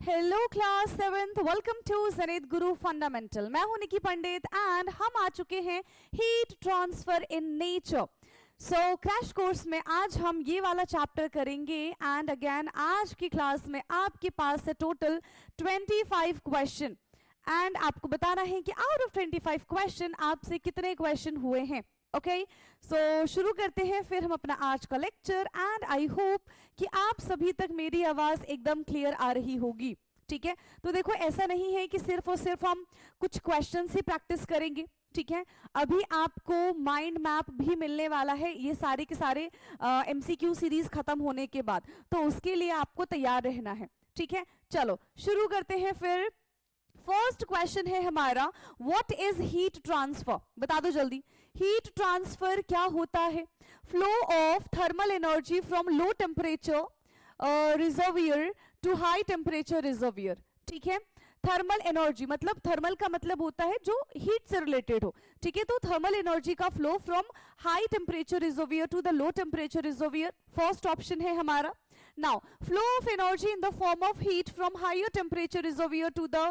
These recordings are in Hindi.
Hello class 7th, welcome to जनित गुरु फंडामेंटल। मैं हूं निकी पंडित एंड हम आ चुके हैं heat transfer in nature. So crash course में आज हम ये वाला चैप्टर करेंगे एंड अगेन आज की क्लास में आपके पास है टोटल 25 क्वेश्चन एंड आपको बताना है कि आउट ऑफ 25 क्वेश्चन आपसे कितने क्वेश्चन हुए हैं। ओके, सो शुरू करते हैं फिर हम अपना आज का लेक्चर एंड आई होप कि आप सभी तक मेरी आवाज एकदम क्लियर आ रही होगी। ठीक है, तो देखो ऐसा नहीं है कि सिर्फ और सिर्फ हम कुछ क्वेश्चन ही प्रैक्टिस करेंगे। ठीक है, अभी आपको माइंड मैप भी मिलने वाला है ये सारे के सारे एमसीक्यू सीरीज खत्म होने के बाद, तो उसके लिए आपको तैयार रहना है। ठीक है, चलो शुरू करते हैं फिर। फर्स्ट क्वेश्चन है हमारा, व्हाट इज हीट ट्रांसफर? बता दो जल्दी, हीट ट्रांसफर क्या होता है? Flow of thermal energy from low temperature reservoir to high temperature reservoir. ठीक है, थर्मल एनर्जी मतलब थर्मल का मतलब होता है जो हीट से रिलेटेड हो। ठीक है, तो थर्मल एनर्जी का flow from high temperature reservoir to the low temperature reservoir, first option है हमारा। Now, flow of energy in the form of heat from higher temperature reservoir to the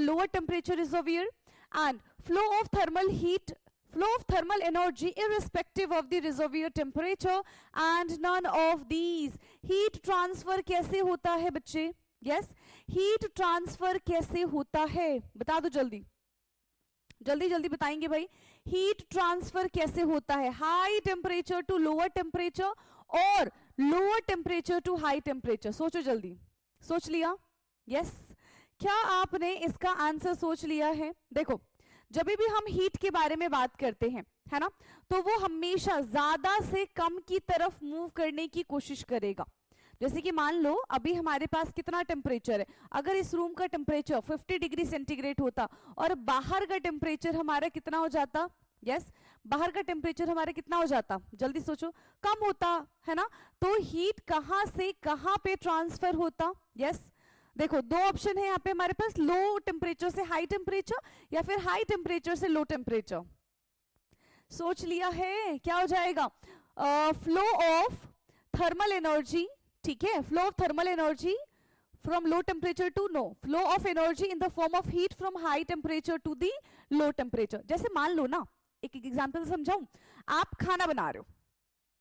lower temperature reservoir, and flow of thermal energy irrespective of the reservoir temperature, and none of these. Heat transfer कैसे होता है बच्चे? Yes, heat transfer कैसे होता है? बता दो जल्दी जल्दी जल्दी बताएंगे भाई, हीट ट्रांसफर कैसे होता है? High temperature to lower temperature और lower temperature to high temperature. सोचो जल्दी, सोच लिया? यस, क्या आपने इसका आंसर सोच लिया है? देखो, जब भी हम हीट के बारे में बात करते हैं, है ना, तो वो हमेशा ज्यादा से कम की तरफ मूव करने की कोशिश करेगा। जैसे कि मान लो अभी हमारे पास कितना टेम्परेचर है, अगर इस रूम का टेम्परेचर 50 डिग्री सेंटीग्रेड होता और बाहर का टेम्परेचर हमारा कितना हो जाता? यस, बाहर का टेम्परेचर हमारा कितना हो जाता? जल्दी सोचो, कम होता है ना। तो हीट कहां से कहां पे ट्रांसफर होता? यस, देखो दो ऑप्शन है यहाँ पे हमारे पास, लो टेम्परेचर से हाई टेम्परेचर या फिर हाई टेम्परेचर से लो टेम्परेचर। सोच लिया है? क्या हो जाएगा? फ्लो ऑफ थर्मल एनर्जी, ठीक है, flow of thermal energy from low temperature to no, flow of energy in the form of heat from high temperature to the low temperature. जैसे मान लो ना, एक एग्जांपल समझाऊं, आप खाना बना रहे हो,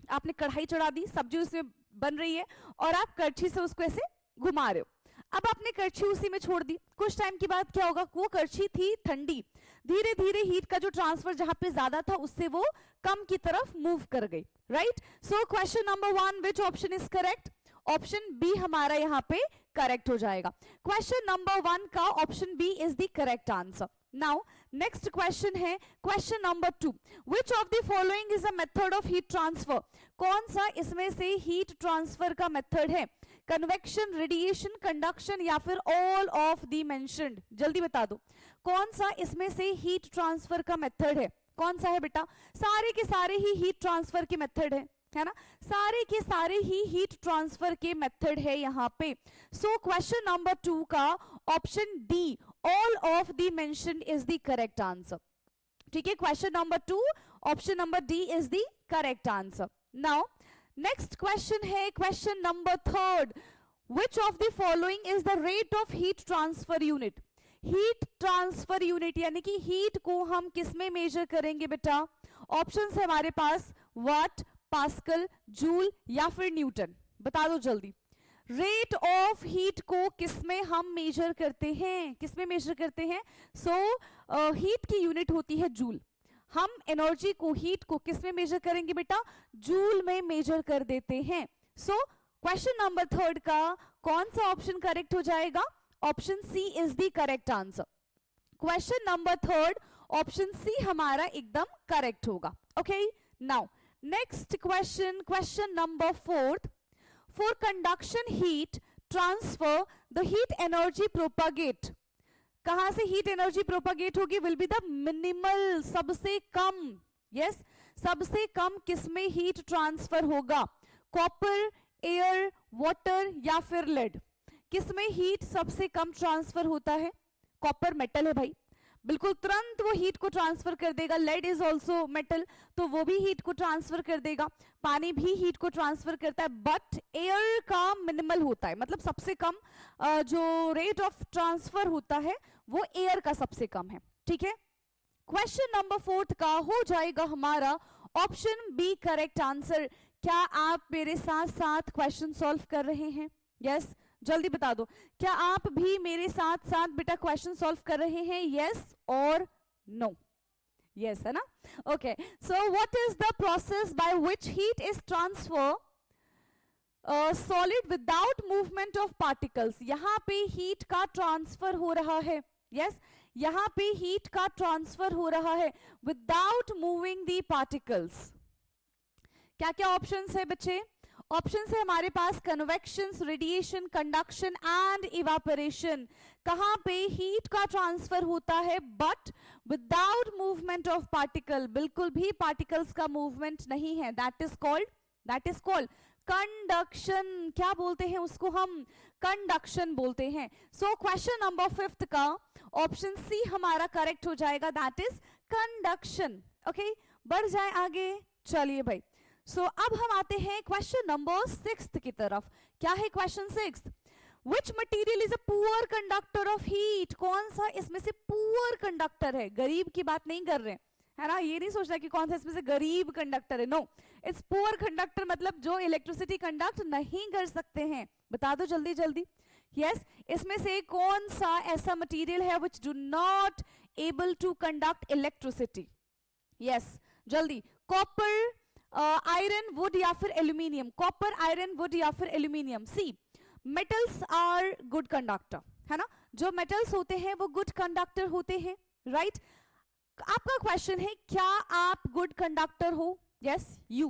आपने कढ़ाई चढ़ा दी, सब्जी उसमें बन रही है और आप करछी से उसको ऐसे घुमा रहे हो। अब आपने करछी उसी में छोड़ दी, कुछ टाइम के बाद क्या होगा? वो करछी थी ठंडी, धीरे धीरे हीट का जो ट्रांसफर जहां पे ज्यादा था उससे वो कम की तरफ मूव कर गई। Right, so question number 1, which option is correct? Option b हमारा यहां पे करेक्ट हो जाएगा। क्वेश्चन नंबर 1 का option B is the correct answer. Now next question है question number 2, which of the following is a method of heat transfer? कौन सा इसमें से हीट ट्रांसफर का मेथड है? कन्वेक्शन, रेडिएशन, कंडक्शन या फिर ऑल ऑफ द मेंशन्ड? जल्दी बता दो, कौन सा इसमें से हीट ट्रांसफर का मेथड है? कौन सा है बेटा? सारे के सारे ही हीट ट्रांसफर के मेथड है ना, सारे के सारे ही हीट ट्रांसफर के मेथड है यहां पे। सो क्वेश्चन नंबर 2 का option D, all of the mentioned is the correct answer. ठीक है, question number 2 option number D is the correct answer. Now next question है question number 3, which of the following is the rate of heat transfer unit? Heat transfer unit यानी कि हीट को हम किस में मेजर करेंगे बेटा? ऑप्शंस है हमारे पास, वाट, पास्कल, जूल या फिर न्यूटन। बता दो जल्दी, रेट ऑफ हीट को किसमें हम मेजर करते हैं? किसमें मेजर करते हैं? सो हीट की यूनिट होती है जूल। हम एनर्जी को, हीट को किसमें मेजर करेंगे बेटा? जूल में मेजर कर देते हैं। सो क्वेश्चन नंबर 3 का कौन सा ऑप्शन करेक्ट हो जाएगा? Option C is the correct answer. Question number 3 option c हमारा एकदम करेक्ट होगा। Okay, now next question number 4, for conduction heat transfer the heat energy propagate, कहां से heat energy propagate होगी? will be the minimal, सबसे कम। yes, सबसे कम किसमें heat transfer होगा? कॉपर, एयर, वाटर या फिर लेड? किसमें हीट सबसे कम ट्रांसफर होता है? कॉपर मेटल है भाई, बिल्कुल तुरंत वो हीट को ट्रांसफर कर देगा। लेड इज ऑल्सो मेटल, तो वो भी हीट को ट्रांसफर कर देगा। पानी भी हीट को ट्रांसफर करता है, बट एयर का मिनिमल होता है, मतलब सबसे कम जो रेट ऑफ ट्रांसफर होता है वो एयर का सबसे कम है। ठीक है, क्वेश्चन नंबर 4 का हो जाएगा हमारा ऑप्शन बी करेक्ट आंसर। क्या आप मेरे साथ साथ क्वेश्चन सॉल्व कर रहे हैं? Yes yes? जल्दी बता दो, क्या आप भी मेरे साथ साथ बेटा क्वेश्चन सॉल्व कर रहे हैं? यस और नो? यस है ना? Okay, so what is the process by which heat is transfer solid without movement of particles? यहां पे हीट का ट्रांसफर हो रहा है। यस, यहां पे हीट का ट्रांसफर हो रहा है विदाउट मूविंग दी पार्टिकल्स। क्या क्या ऑप्शंस है बच्चे? ऑप्शन है हमारे पास convection, radiation, conduction and evaporation. कहां पे हीट का ट्रांसफर होता है but without movement of particle, बिल्कुल भी पार्टिकल्स का मूवमेंट नहीं है। That is called conduction. क्या बोलते हैं उसको हम? कंडक्शन बोलते हैं। सो क्वेश्चन नंबर 5 का ऑप्शन सी हमारा करेक्ट हो जाएगा, दैट इज कंडक्शन। ओके, बढ़ जाए आगे। चलिए भाई, सो अब हम आते हैं क्वेश्चन नंबर 6 की तरफ। क्या है question 6? Which material is a poor conductor of heat? कौन सा इसमें से पुअर कंडक्टर है? गरीब की बात नहीं कर रहे है ना, ये नहीं सोचना कि कौन सा इसमें से गरीब कंडक्टर है। नो, इट्स पुअर कंडक्टर, मतलब जो इलेक्ट्रिसिटी कंडक्ट नहीं कर सकते हैं। बता दो जल्दी जल्दी। यस, इसमें से कौन सा ऐसा मटीरियल है which do not able to conduct electricity? Yes, जल्दी। कॉपर, आयरन, वुड या फिर एल्यूमिनियम? कॉपर, आयरन, वुड या फिर aluminium? C, metals are good conductor, है ना? जो मेटल्स होते हैं वो गुड कंडक्टर होते हैं, राइट? आपका क्वेश्चन है, क्या आप गुड कंडक्टर हो? Yes, you.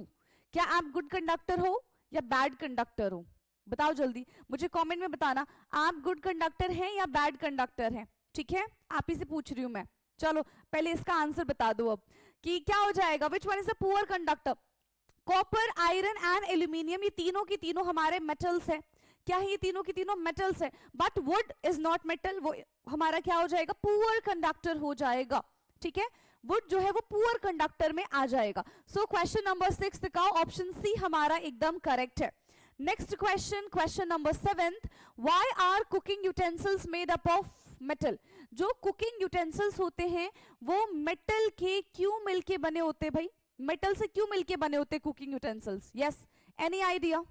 क्या आप गुड कंडक्टर हो या बैड कंडक्टर हो? बताओ जल्दी, मुझे कमेंट में बताना, आप गुड कंडक्टर हैं या बैड कंडक्टर हैं? ठीक है, आप ही से पूछ रही हूं मैं। चलो पहले इसका आंसर बता दो अब कि क्या हो जाएगा। Which one is a poor conductor? Copper, iron and aluminium, ये तीनों की तीनों हमारे मेटल्स है। क्या है? ये तीनों की तीनों मेटल्स है, but would is not metal, वो हमारा क्या हो जाएगा? पुअर कंडक्टर हो जाएगा। ठीक है, वुड जो है वो पुअर कंडक्टर में आ जाएगा। सो क्वेश्चन नंबर 6 का ऑप्शन सी हमारा एकदम करेक्ट है। Next question, question number 7, why are cooking utensils made up of metal? जो कुकिंग यूटेंसिल्स होते हैं वो मेटल के क्यों मिलके बने होते भाई? मेटल से क्यों मिलके बने होते cooking utensils? Yes, any idea?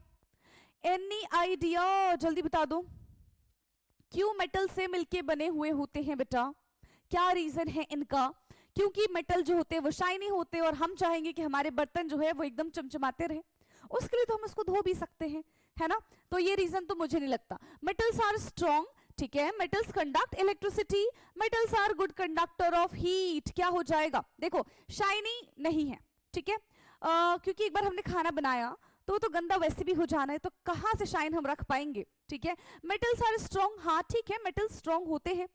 Any idea? जल्दी बता दो, क्यों मेटल से मिलके बने हुए होते हैं बेटा? क्या रीजन है इनका? क्योंकि मेटल जो होते हैं वो शाइनी होते हैं और हम चाहेंगे कि हमारे बर्तन जो है वो एकदम चमचमाते रहे, उसके लिए तो हम उसको धो भी सकते हैं, है ना? तो ये रीजन तो मुझे नहीं लगता। मेटल्स आर स्ट्रॉन्ग, ठीक है, metals conduct electricity, metals are good conductor of heat. क्या हो जाएगा? देखो, शाइनी नहीं है, ठीक है, क्योंकि एक बार हमने खाना बनाया तो गंदा वैसे भी हो जाना है, तो कहां से शाइन हम रख पाएंगे? ठीक है, मेटल्स आर स्ट्रॉन्ग, हाँ ठीक है, मेटल्स स्ट्रॉन्ग होते हैं।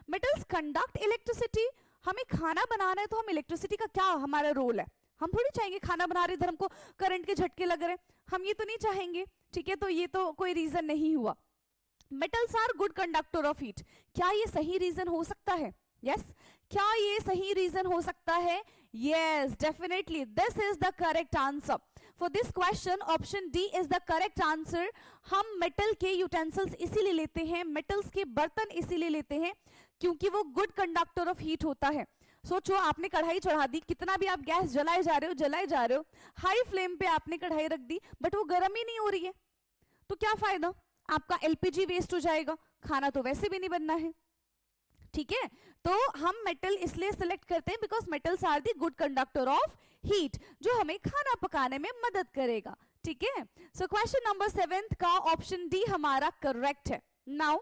मेटल्स कंडक्ट इलेक्ट्रिसिटी, हमें खाना बनाना है तो हम इलेक्ट्रिसिटी का क्या हमारा रोल है? हम थोड़ी चाहेंगे खाना बना रहे इधर हमको करंट के झटके लग रहे, हम ये तो नहीं चाहेंगे, ठीक है, तो ये तो कोई रीजन नहीं हुआ। Metals are good conductor of heat, क्या ये सही रीजन हो सकता है? यस, क्या ये सही रीजन हो सकता है? Yes, definitely this is the correct answer for this question. Option D is the correct answer. हम मेटल के यूटेंसिल्स इसीलिए लेते हैं, मेटल्स के बर्तन इसीलिए लेते हैं क्योंकि वो गुड कंडक्टर ऑफ हीट होता है। सोचो, आपने कढ़ाई चढ़ा दी, कितना भी आप गैस जलाए जा रहे हो, हाई फ्लेम पे आपने कढ़ाई रख दी, बट वो गर्म ही नहीं हो रही है, तो क्या फायदा? आपका एलपीजी वेस्ट हो जाएगा, खाना तो वैसे भी नहीं बनना है। ठीक है, तो हम मेटल इसलिए सिलेक्ट करते हैं because metals are the good conductor of heat, जो हमें खाना पकाने में मदद करेगा। ठीक है, सो क्वेश्चन नंबर 7 का ऑप्शन डी हमारा करेक्ट है। Now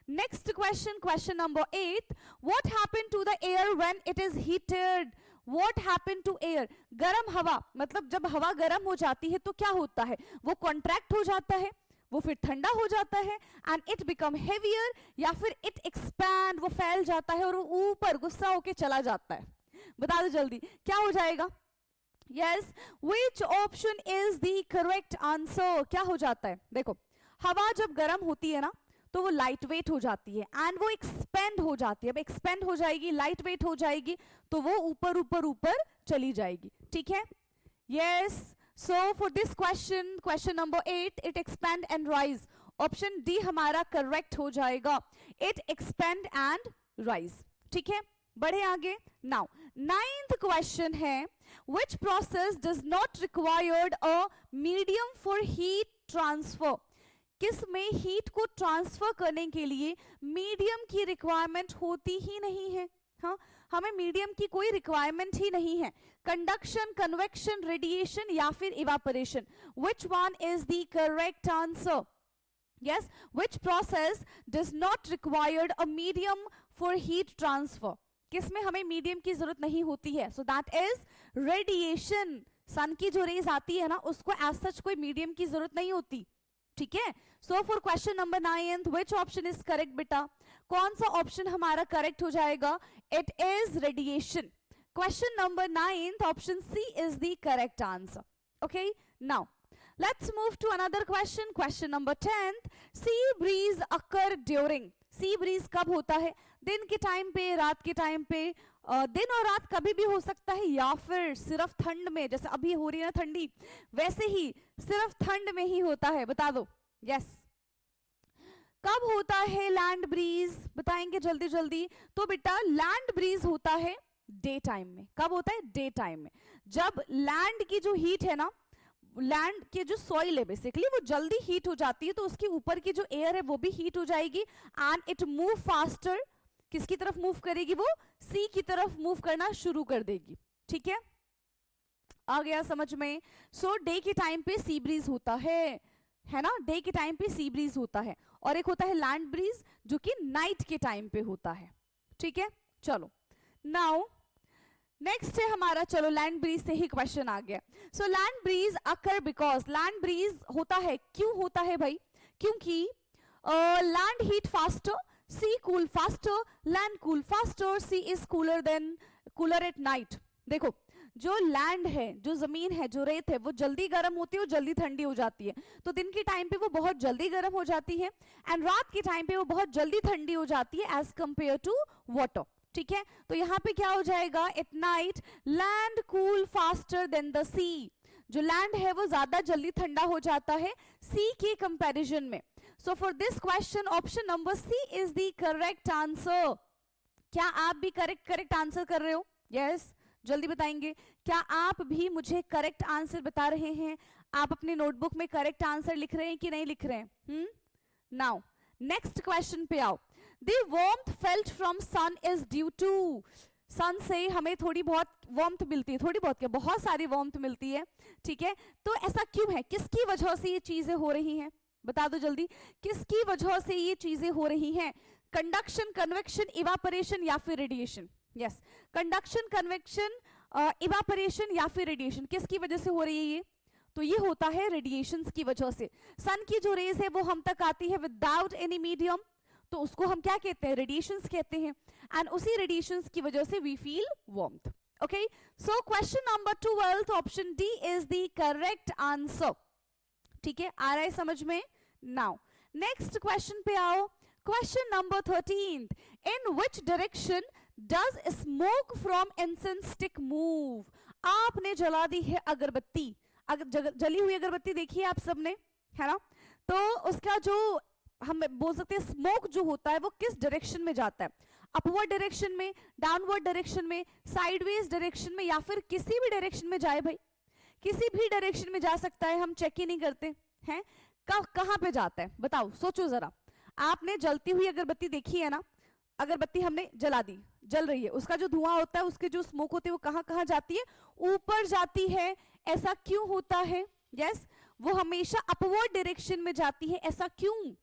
next question, question number 8, what happen to the air when it is heated? What happen to air? गर्म हवा, मतलब जब हवा गर्म हो जाती है तो क्या होता है? वो कॉन्ट्रैक्ट हो जाता है, वो फिर ठंडा हो जाता है, एंड इट बिकम हेवियर, या फिर इट एक्सपैंड, वो फैल जाता है और वो ऊपर गुस्सा होके चला जाता है। बता दो जल्दी, क्या हो जाएगा? Yes, which option is the correct answer? क्या हो जाता है? देखो, हवा जब गर्म होती है ना तो वो लाइट वेट हो जाती है एंड वो एक्सपेंड हो जाती है। अब एक्सपेंड हो जाएगी, लाइट वेट हो जाएगी, तो वो ऊपर ऊपर ऊपर चली जाएगी। ठीक है, yes. So for this question, question number 8, it expand and rise, option d हमारा करेक्ट हो जाएगा, इट एक्सपेंड एंड राइज। ठीक है, बढ़े आगे। नाउ 9th क्वेश्चन है, which process does not required a medium for heat transfer? किस में हीट को ट्रांसफर करने के लिए मीडियम की रिक्वायरमेंट होती ही नहीं है। हाँ, हमें मीडियम की कोई रिक्वायरमेंट ही नहीं है। कंडक्शन, कन्वेक्शन, रेडिएशन या फिर evaporation, which one is the correct answer? Yes, which process does not required a medium for heat transfer? किसमें हमें मीडियम की जरूरत नहीं होती है? So that is radiation. Sun की जो रेज आती है ना, उसको एज सच कोई मीडियम की जरूरत नहीं होती। ठीक है, so for question number 9, which option is correct बेटा? कौन सा ऑप्शन हमारा करेक्ट हो जाएगा? It is radiation. Question number 9, option C is the correct answer. Okay, now let's move to another question. Question number 10, sea breeze occur during, sea breeze कब होता है? दिन के टाइम पे, रात के टाइम पे? दिन और रात कभी भी हो सकता है, या फिर सिर्फ ठंड में, जैसे अभी हो रही है ना ठंडी, वैसे ही सिर्फ ठंड में ही होता है? बता दो। यस, कब होता है लैंड ब्रीज? बताएंगे जल्दी जल्दी। तो बेटा लैंड ब्रीज होता है डे टाइम में। कब होता है? डे टाइम में। जब लैंड की जो हीट है ना, लैंड के जो सॉइल है बेसिकली, वो जल्दी हीट हो जाती है, तो उसके ऊपर की जो एयर है वो भी हीट हो जाएगी एंड इट मूव फास्टर। किसकी तरफ मूव करेगी? वो सी की तरफ मूव करना शुरू कर देगी। ठीक है, आ गया समझ में? सो डे के टाइम पे सी ब्रीज होता है ना, डे के टाइम पे सी ब्रीज होता है, और एक होता है लैंड ब्रीज जो कि नाइट के टाइम पे होता है। ठीक है, चलो नाउ नेक्स्ट है हमारा, चलो लैंड ब्रीज से ही क्वेश्चन आ गया। So land breeze occur because, land breeze होता है, क्यों होता है भाई? क्योंकि land heat faster, sea cool faster, land cool faster, sea is cooler at night. देखो, जो लैंड है, जो जमीन है, जो रेत है, वो जल्दी गर्म होती है और जल्दी ठंडी हो जाती है। तो दिन के टाइम पे वो बहुत जल्दी गर्म हो जाती है एंड रात के टाइम पे वो बहुत जल्दी ठंडी हो जाती है एज कंपेयर टू वाटर। ठीक है, तो यहां पे क्या हो जाएगा? At night land cool faster than the sea. जो लैंड है वो ज्यादा जल्दी ठंडा हो जाता है सी के कंपैरिजन में। So for this question option number C is the correct answer. क्या आप भी करेक्ट आंसर कर रहे हो? यस, जल्दी बताएंगे। क्या आप भी मुझे करेक्ट आंसर बता रहे हैं? आप अपने नोटबुक में करेक्ट आंसर लिख रहे हैं कि नहीं लिख रहे हैं? नाउ नेक्स्ट क्वेश्चन पे आओ। The warmth felt from sun is due to, सन से हमें थोड़ी बहुत वार्मथ मिलती है, थोड़ी बहुत क्या, बहुत सारी वार्मथ मिलती है। ठीक है, तो ऐसा क्यों है? किसकी वजह से ये चीजें हो रही हैं? बता दो जल्दी, किसकी वजह से ये चीजें हो रही हैं? कंडक्शन, कन्वेक्शन, इवापोरेशन या फिर radiation? Yes, conduction, convection, evaporation या फिर रेडिएशन, किसकी वजह से हो रही है ये? तो ये होता है रेडिएशंस की वजह से। सन की जो रेज है वो हम तक आती है विदाउट एनी मीडियम, तो उसको हम क्या कहते हैं? रेडिएशंस कहते हैं, एंड उसी रेडिएशंस की वजह से we feel warmth. Okay, so question number 12, option D is the correct answer. ठीक है, आ रहा है समझ में? नाउ नेक्स्ट क्वेश्चन पे आओ। Question number 13, in which direction does smoke from incense stick move? आपने जला दी है अगरबत्ती, जली हुई अगरबत्ती देखी है आप सबने, है ना? तो उसका जो हम बोल सकते हैं स्मोक जो होता है वो किस डायरेक्शन में जाता है? अपवर्ड डायरेक्शन में, डाउनवर्ड डायरेक्शन में, साइडवेज डायरेक्शन में, या फिर किसी भी डायरेक्शन में जाए भाई? किसी भी डायरेक्शन में जा सकता है, हम चेक ही नहीं करते हैं। कहां पे जाता है बताओ, सोचो जरा। आपने जलती हुई अगरबत्ती देखी है ना, अगरबत्ती हमने जला दी, जल रही है, उसका जो धुआं होता है, उसके जो स्मोक होती है, वो कहां कहां जाती है? ऊपर जाती है। ऐसा क्यों होता है? यस, वो हमेशा अपवर्ड डायरेक्शन में जाती है। ऐसा क्यों?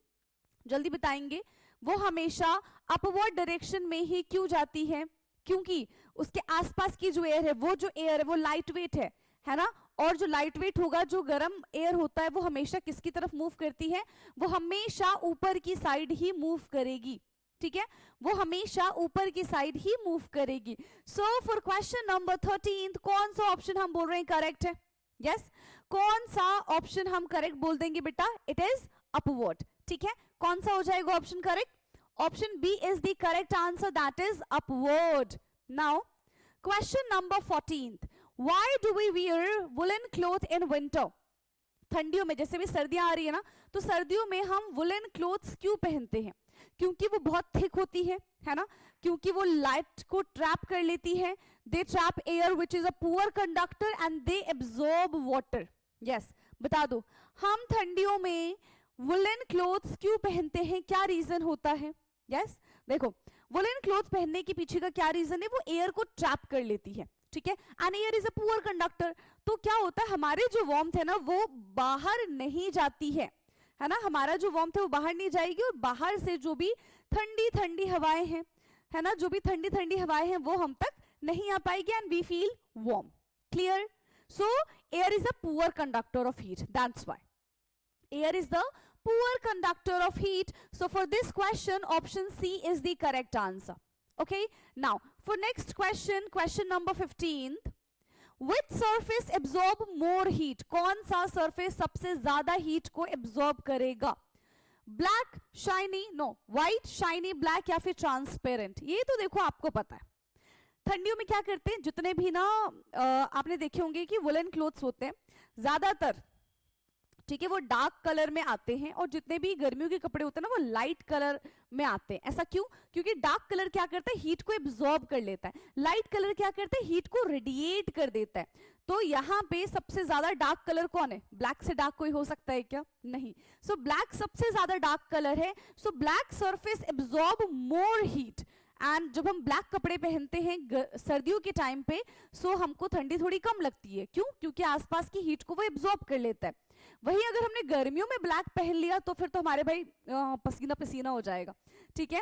जल्दी बताएंगे। वो हमेशा अपवर्ड डायरेक्शन में ही क्यों जाती है? क्योंकि उसके आसपास की जो एयर है, वो जो एयर है वो लाइट वेट है ना? और जो लाइट वेट होगा, जो गर्म एयर होता है, वो हमेशा किसकी तरफ मूव करती है? वो हमेशा ऊपर की साइड ही मूव करेगी। ठीक है, वो हमेशा ऊपर की साइड ही मूव करेगी। सो फॉर क्वेश्चन नंबर 13, कौन सा ऑप्शन हम बोल रहे हैं करेक्ट है? यस, कौन सा ऑप्शन हम करेक्ट बोल देंगे बेटा? It is upward. ठीक है, कौन सा हो जाएगा option correct? Option B is the correct answer, that is upward. Now question number 14th, why do we wear woolen cloth in winter? ठंडियों में, जैसे भी सर्दियां आ रही है ना, तो सर्दियों में हम वुलन क्लॉथ्स क्यों पहनते हैं? क्योंकि वो बहुत थिक होती है ना, क्योंकि वो लाइट को ट्रैप कर लेती है. They trap air which is a poor conductor and they absorb water. Yes, बता दो, हम ठंडियों में वुलन क्लॉथ्स क्यों पहनते हैं? क्या रीजन होता है? यस, देखो, वुलन क्लॉथ पहनने के पीछे का क्या रीजन है? वो एयर को ट्रैप कर लेती है, ठीक है, and air is a poor conductor. तो क्या होता है, हमारे जो वार्मथ है ना वो बाहर नहीं जाती है ना, हमारा जो वार्मथ है वो बाहर नहीं जाएगी, और बाहर से जो भी ठंडी ठंडी हवाएं हैं, है ना, जो भी ठंडी ठंडी हवाएं हैं वो हम तक नहीं आ पाएगी, and we feel warm. Clear? So air is a poor conductor of heat, that's why air is the poor conductor of heat. So for this question, option C is the correct answer. Okay, now for next question, question number 15th, which surface absorb more heat? कौन सा surface सबसे ज्यादा heat को absorb करेगा? Black, shiny, no, white, shiny, black या फिर transparent? ये तो देखो आपको पता है, ठंडियों में क्या करते हैं, जितने भी ना आपने देखे होंगे कि वुलन क्लोथ्स होते हैं ज्यादातर, ठीक है, वो डार्क कलर में आते हैं, और जितने भी गर्मियों के कपड़े होते हैं ना वो लाइट कलर में आते हैं. ऐसा क्यों? क्योंकि डार्क कलर क्या करता है, हीट को एब्जॉर्ब कर लेता है. लाइट कलर क्या करता है, हीट को रेडिएट कर देता है. तो यहाँ पे सबसे ज्यादा डार्क कलर कौन है? ब्लैक से डार्क कोई हो सकता है क्या? नहीं. सो ब्लैक सबसे ज्यादा डार्क कलर है. So black surface absorb more heat, and जब हम ब्लैक कपड़े पहनते हैं सर्दियों के टाइम पे, सो हमको ठंडी थोड़ी कम लगती है. क्यों? क्योंकि आसपास की हीट को वो एब्जॉर्ब कर लेता है. वही अगर हमने गर्मियों में ब्लैक पहन लिया तो फिर तो हमारे भाई पसीना पसीना हो जाएगा. ठीक है,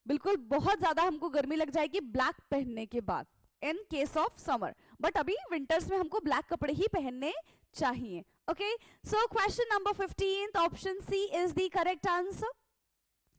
बिल्कुल बहुत ज्यादा हमको गर्मी लग जाएगी ब्लैक पहनने के बाद, in case of summer. But अभी विंटर्स में हमको ब्लैक कपड़े ही पहनने चाहिए. Okay, so question number 15, option C is the correct answer,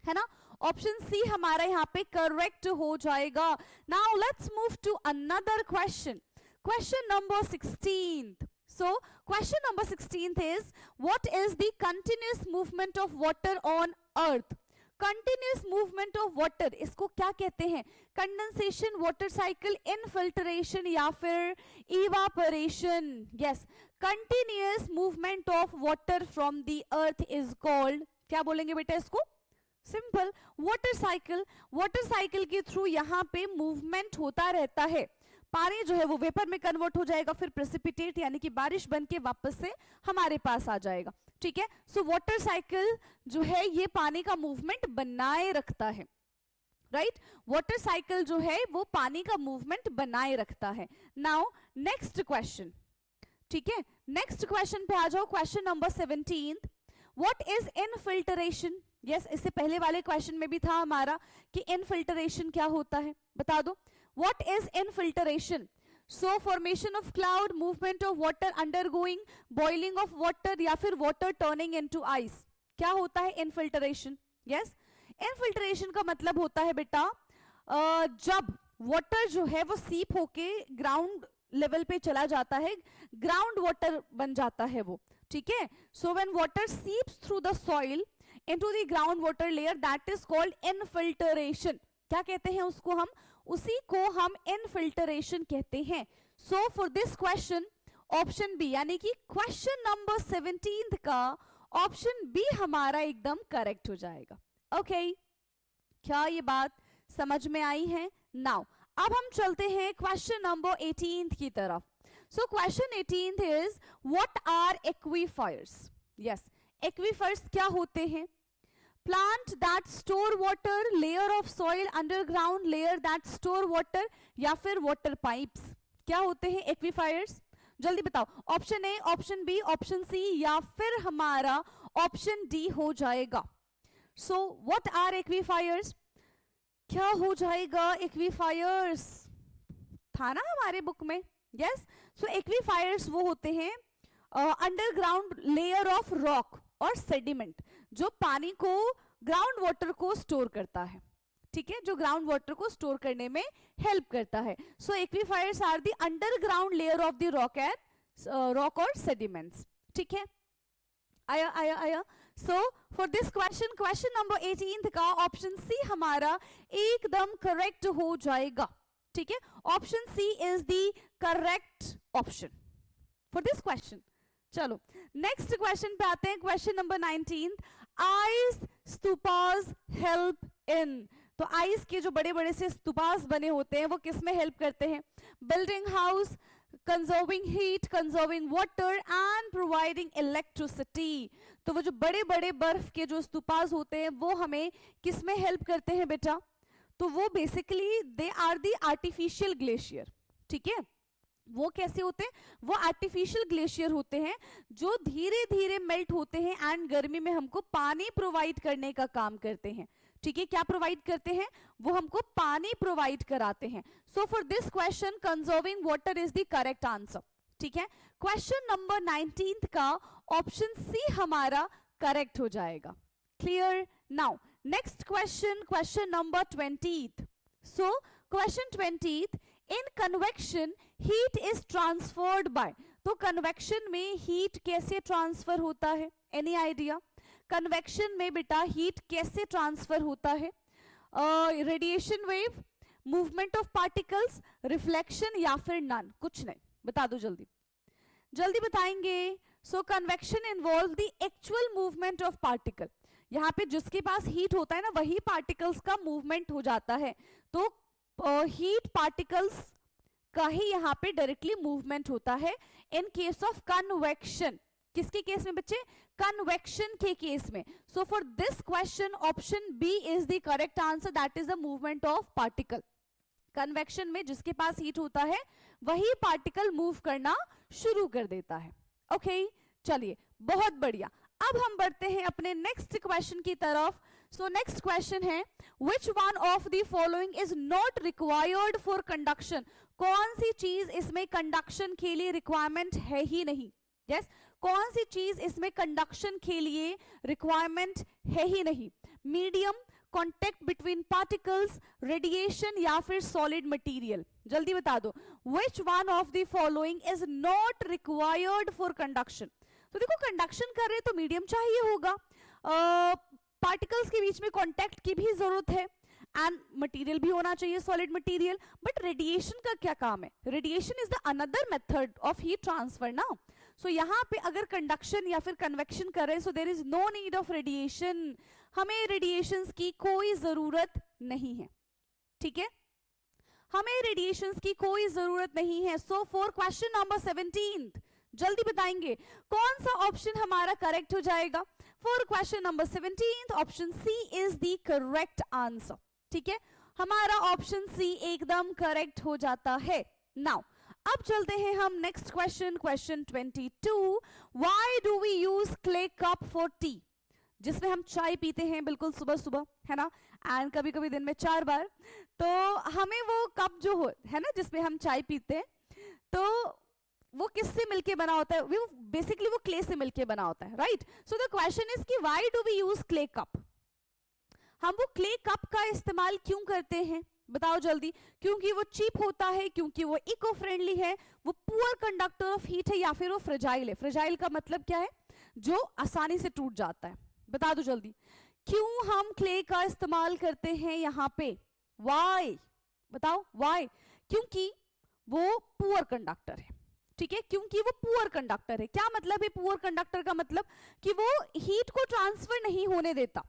है ना. ऑप्शन सी हमारा यहाँ पे करेक्ट हो जाएगा. Now let's move to another question, question number 16. So question number 16th is, what is the continuous movement of water on earth? Continuous movement of water, इसको क्या कहते हैं? Condensation, water cycle, infiltration या फिर evaporation? Yes, continuous movement of water from the earth is called, क्या बोलेंगे बेटा इसको? Simple, water cycle. Water cycle के थ्रू यहाँ पे मूवमेंट होता रहता है. पानी जो है वो वेपर में कन्वर्ट हो जाएगा, फिर प्रेसिपिटेट यानी कि बारिश बन के वापस से हमारे पास आ जाएगा. ठीक है, सो वाटर साइकिल जो है ये पानी का मूवमेंट बनाए रखता है. राइट, वाटर साइकिल जो है वो पानी का मूवमेंट बनाए रखता है. नाउ नेक्स्ट क्वेश्चन, ठीक है, नेक्स्ट क्वेश्चन पे आ जाओ. Question number 17, what is infiltration? Yes, इससे पहले वाले क्वेश्चन में भी था हमारा कि इनफिल्टरेशन क्या होता है, बता दो. What is infiltration? So formation of cloud, movement of water undergoing boiling of water या फिर water turning into ice. क्या होता है infiltration? Yes, infiltration का मतलब होता है बेटा जब water जो है वो सीप होके ग्राउंड लेवल पे चला जाता है, ग्राउंड वाटर बन जाता है वो. ठीक है, so when water seeps through the soil into the ground water layer, that is called infiltration. क्या कहते हैं उसको हम? उसी को हम इनफिल्टरेशन कहते हैं. So for this question option B यानी कि क्वेश्चन नंबर 17 का ऑप्शन बी हमारा एकदम करेक्ट हो जाएगा. ओके, क्या ये बात समझ में आई है? नाउ अब हम चलते हैं क्वेश्चन नंबर 18 की तरफ. So question 18 is, what are aquifers? Yes, aquifers क्या होते हैं? Plant that store water, layer of soil underground, layer that store water या फिर water pipes. क्या होते हैं एक्वीफायर्स? जल्दी बताओ. Option A, option B, option C या फिर हमारा ऑप्शन डी हो जाएगा. So what are aquifers? क्या हो जाएगा एक्वीफायर्स? था ना हमारे बुक में. यस, सो एक्वीफायर्स वो होते हैं अंडरग्राउंड लेयर ऑफ रॉक और सेडिमेंट जो पानी को, ग्राउंड वाटर को स्टोर करता है. ठीक है, जो ग्राउंड वाटर को स्टोर करने में हेल्प करता है. So aquifers are the underground layer of the rock and rock और सेडिमेंट्स. ठीक है, आया आया आया, so for this question, question number 18 का ऑप्शन सी हमारा एकदम करेक्ट हो जाएगा. ठीक है, option C is the correct option for this question. चलो नेक्स्ट क्वेश्चन पे आते हैं. Question number 19, ice stupas help in. तो आइस के जो बड़े बड़े से स्तूपास बने होते हैं वो किस में हेल्प करते हैं? Building house, conserving heat, conserving water and providing electricity. तो वो जो बड़े बड़े बर्फ के जो स्तूपास होते हैं वो हमें किस में हेल्प करते हैं बेटा? तो वो basically they are the artificial glacier. ठीक है, वो कैसे होते हैं? वो आर्टिफिशियल ग्लेशियर होते हैं जो धीरे धीरे मेल्ट होते हैं एंड गर्मी में हमको पानी प्रोवाइड करने का काम करते हैं. ठीक है, क्या प्रोवाइड करते हैं? वो हमको पानी प्रोवाइड कराते हैं. So for this question conserving water is the correct answer. ठीक है, क्वेश्चन नंबर 19 का ऑप्शन सी हमारा करेक्ट हो जाएगा. Clear? Now next question, question number 20. So question 20, in convection heat is transferred by. तो कन्वेक्शन में हीट कैसे ट्रांसफर होता है? Any idea? कन्वेक्शन में बेटा हीट कैसे ट्रांसफर होता है? Radiation wave, movement of particles, reflection या फिर नन? कुछ नहीं, बता दो जल्दी, जल्दी बताएंगे. So convection involve the actual movement of particle. यहाँ पे जिसके पास हीट होता है ना वही पार्टिकल्स का मूवमेंट हो जाता है. तो हीट पार्टिकल्स का ही यहाँ पे डायरेक्टली मूवमेंट होता है. इन केस ऑफ कन्वेक्शन, किसके केस में बच्चे? कन्वेक्शन के केस में. So for this question option B is the correct answer, that is the movement of particle. Convection में जिसके पास हीट होता है वही पार्टिकल मूव करना शुरू कर देता है. ओके, चलिए बहुत बढ़िया. अब हम बढ़ते हैं अपने नेक्स्ट क्वेश्चन की तरफ. सो नेक्स्ट क्वेश्चन है, which one of the following is not required for conduction. कौन सी चीज इसमें कंडक्शन के लिए रिक्वायरमेंट है ही नहीं? यस, कौन सी चीज इसमें कंडक्शन के लिए रिक्वायरमेंट है ही नहीं? Medium, contact between particles, radiation या फिर सॉलिड मटेरियल? जल्दी बता दो, which one of the following is not required for conduction. तो देखो कंडक्शन कर रहे तो मीडियम चाहिए होगा, पार्टिकल्स के बीच में कांटेक्ट की भी जरूरत है एंड मटेरियल भी होना चाहिए, सॉलिड मटेरियल. बट रेडिएशन का क्या काम है? Radiation is the another method of heat transfer ना. सो यहाँ पे अगर कंडक्शन या फिर कन्वेक्शन कर रहे हैं so there is no need of radiation. हमें रेडिएशंस की कोई जरूरत नहीं है. ठीक है, हमें रेडिएशंस की कोई जरूरत नहीं है. सो फॉर क्वेश्चन नंबर 17, जल्दी बताएंगे कौन सा ऑप्शन हमारा करेक्ट हो जाएगा? For question number 17 option C is the correct answer. ठीक है, हमारा ऑप्शन सी एकदम करेक्ट हो जाता है. नाउ अब चलते हैं हम next question, question 22. Why do we use clay cup for tea? जिसमें हम चाय पीते हैं बिल्कुल सुबह सुबह, है ना, एंड कभी कभी दिन में 4 बार. तो हमें वो कप जो हो है ना जिसमें हम चाय पीते हैं, तो वो किससे मिलके बना होता है? वो बेसिकली वो क्ले से मिलके बना होता है, right? So the question is कि why do we use clay cup? हम वो क्ले कप का इस्तेमाल क्यों करते हैं? बताओ जल्दी. क्योंकि वो चीप होता है, क्योंकि वो इको फ्रेंडली है, वो पुअर कंडक्टर ऑफ हीट है, या फिर वो फ्रेजाइल है? फ्रेजाइल का मतलब क्या है? जो आसानी से टूट जाता है. बता दो जल्दी, क्यों हम क्ले का इस्तेमाल करते हैं यहाँ पे? वाई? बताओ वाई? क्योंकि वो पुअर कंडक्टर है. ठीक है, क्योंकि वो पुअर कंडक्टर है. क्या मतलब है पुअर कंडक्टर का? मतलब कि वो हीट को ट्रांसफर नहीं होने देता,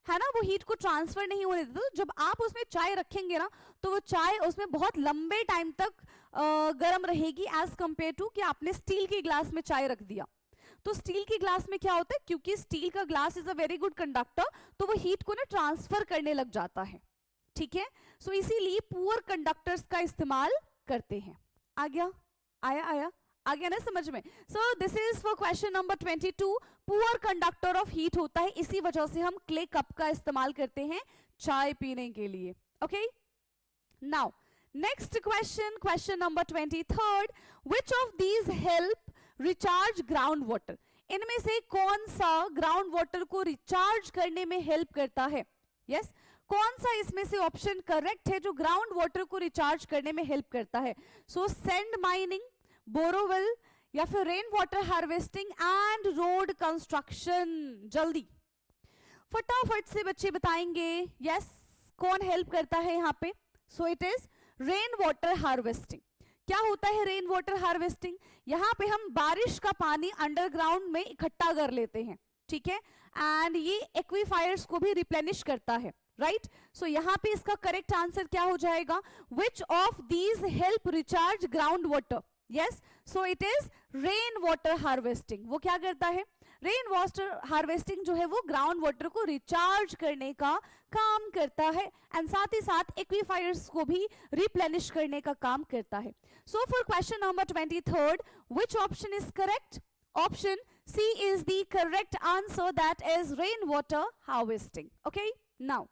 है ना, वो हीट को ट्रांसफर नहीं होने देता. तो जब आप उसमें चाय रखेंगे ना तो वो चाय उसमें बहुत लंबे टाइम तक गर्म रहेगी एज कंपेयर टू कि आपने स्टील के ग्लास में चाय रख दिया. तो स्टील के ग्लास में क्या होता है, क्योंकि स्टील का glass is a very good conductor, तो वो हीट को ना ट्रांसफर करने लग जाता है. ठीक है, सो इसीलिए पुअर कंडक्टर्स का इस्तेमाल करते हैं. आ गया? आया आ गया ना समझ में? So this is for question number 22. Poor conductor of heat होता है, इसी वजह से हम क्ले कप का इस्तेमाल करते हैं चाय पीने के लिए. Okay, now next question, question number 23. Which of these help recharge ground water? इनमें से कौन सा ग्राउंड वाटर को रिचार्ज करने में हेल्प करता है? यस, कौन सा इसमें से ऑप्शन करेक्ट है जो ग्राउंड वाटर को रिचार्ज करने में हेल्प करता है? सो सैंड माइनिंग, बोरोवेल या फिर rain water harvesting and road construction? जल्दी फटाफट से बच्चे बताएंगे। यस, कौन हेल्प करता है यहाँ पे? So it is rain water harvesting. क्या होता है रेन वाटर हार्वेस्टिंग? यहाँ पे हम बारिश का पानी अंडरग्राउंड में इकट्ठा कर लेते हैं, ठीक है, एंड ये एक्वीफायर्स को भी रिप्लेनिश करता है, राइट? सो यहाँ पे इसका करेक्ट आंसर क्या हो जाएगा? Which of these help recharge ground water? Yes, so it is rain water harvesting. वो क्या करता है? रेन वाटर हार्वेस्टिंग जो है वो ग्राउंड वाटर को रिचार्ज करने का काम करता है एंड साथ ही साथ एक्वीफायर्स को भी रिप्लेनिश करने का काम करता है। So for question number 23, which option is correct? Option C is the correct answer, that is rain water harvesting. Okay, now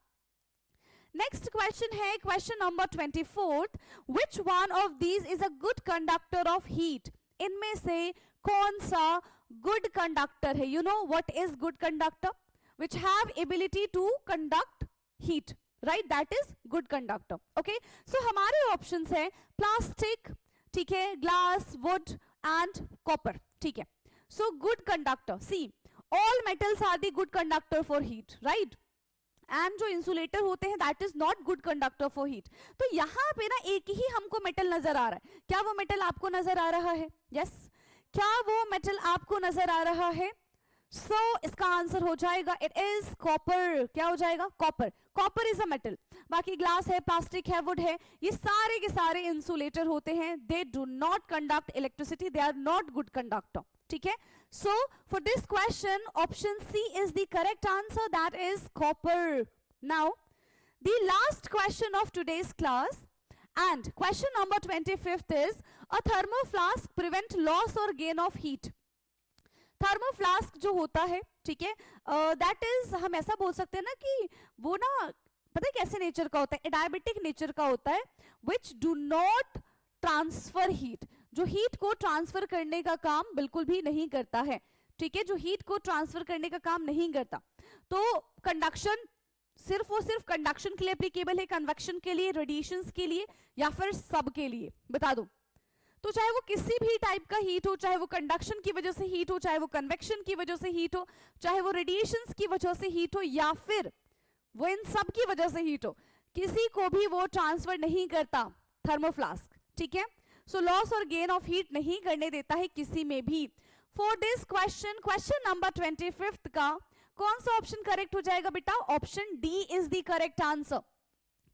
next question है question number 24, which one of these is a good conductor of heat? इनमें से कौन सा गुड कंडक्टर है? You know what is good conductor? Which have ability to conduct heat, right? That is good conductor. Okay, so हमारे ऑप्शंस है प्लास्टिक, ठीक है, ग्लास, वुड एंड कॉपर, ठीक है। So good conductor, see all metals are the good conductor for heat, right? And जो इंसुलेटर होते हैं that is not good conductor for heat. तो यहाँ पे ना एक ही हमको मेटल नजर आ रहा है। क्या वो मेटल आपको नजर आ रहा है? यस, क्या वो मेटल आपको नजर आ रहा है? सो इसका आंसर हो जाएगा इट इज कॉपर। क्या हो जाएगा? Copper. Copper is a metal. बाकी ग्लास है, प्लास्टिक है, वुड है, ये सारे के सारे इंसुलेटर होते हैं। They do not conduct electricity, they are not good conductor, ठीक है। So for this question, option C is the correct answer, that is copper. Now, the last question of today's class and question number 25th is, a thermoflask prevent loss or gain of heat? थर्मोफ्लास्क जो होता है, ठीक है, दैट इज, हम ऐसा बोल सकते हैं ना कि वो ना पता है कैसे नेचर का होता है? एडायबेटिक नेचर का होता है, which do not transfer heat, जो हीट को ट्रांसफर करने का काम बिल्कुल भी नहीं करता है, ठीक है, जो हीट को ट्रांसफर करने का काम नहीं करता। तो कंडक्शन सिर्फ और सिर्फ कंडक्शन के लिए एप्लीकेबल है, कन्वेक्शन के लिए, रेडिएशंस के लिए, या फिर सब के लिए? बता दो। तो चाहे वो किसी भी टाइप का हीट हो, चाहे वो कंडक्शन की वजह से हीट हो, चाहे वो कन्वेक्शन की वजह से हीट हो, चाहे वो रेडिएशंस की वजह से हीट हो, या फिर वो इन सब की वजह से हीट हो, किसी को भी वो ट्रांसफर नहीं करता थर्मोफ्लास्क, ठीक है। सो लॉस और गेन ऑफ हीट नहीं करने देता है किसी में भी। For this question, question number 25 का कौन सा ऑप्शन करेक्ट हो जाएगा बेटा? Option D is the correct answer.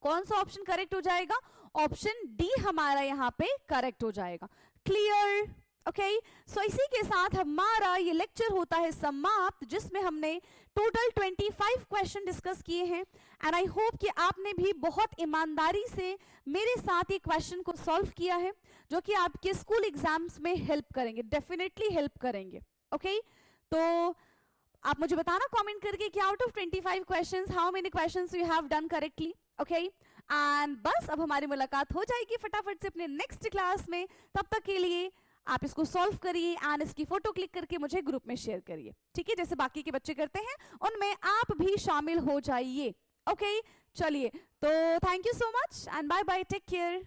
कौन सा ऑप्शन करेक्ट हो जाएगा? ऑप्शन डी हमारा यहाँ पे करेक्ट हो जाएगा। क्लियर? ओके, सो इसी के साथ हमारा ये लेक्चर होता है समाप्त, जिसमें हमने टोटल 25 क्वेश्चन डिस्कस किए हैं एंड आई होप कि आपने भी बहुत ईमानदारी से मेरे साथ ये क्वेश्चन को सॉल्व किया है, जो कि आपके स्कूल एग्जाम्स में हेल्प करेंगे, डेफिनेटली हेल्प करेंगे। ओके, तो आप मुझे बताना कमेंट करके कि out of 25 questions how many questions you have done correctly. Okay, and बस अब हमारी मुलाकात हो जाएगी फटाफट से अपने नेक्स्ट क्लास में। तब तक के लिए आप इसको सॉल्व करिए एंड इसकी फोटो क्लिक करके मुझे ग्रुप में शेयर करिए, ठीक है, जैसे बाकी के बच्चे करते हैं उनमें आप भी शामिल हो जाइए। ओके, चलिए, तो thank you so much and bye bye, take care.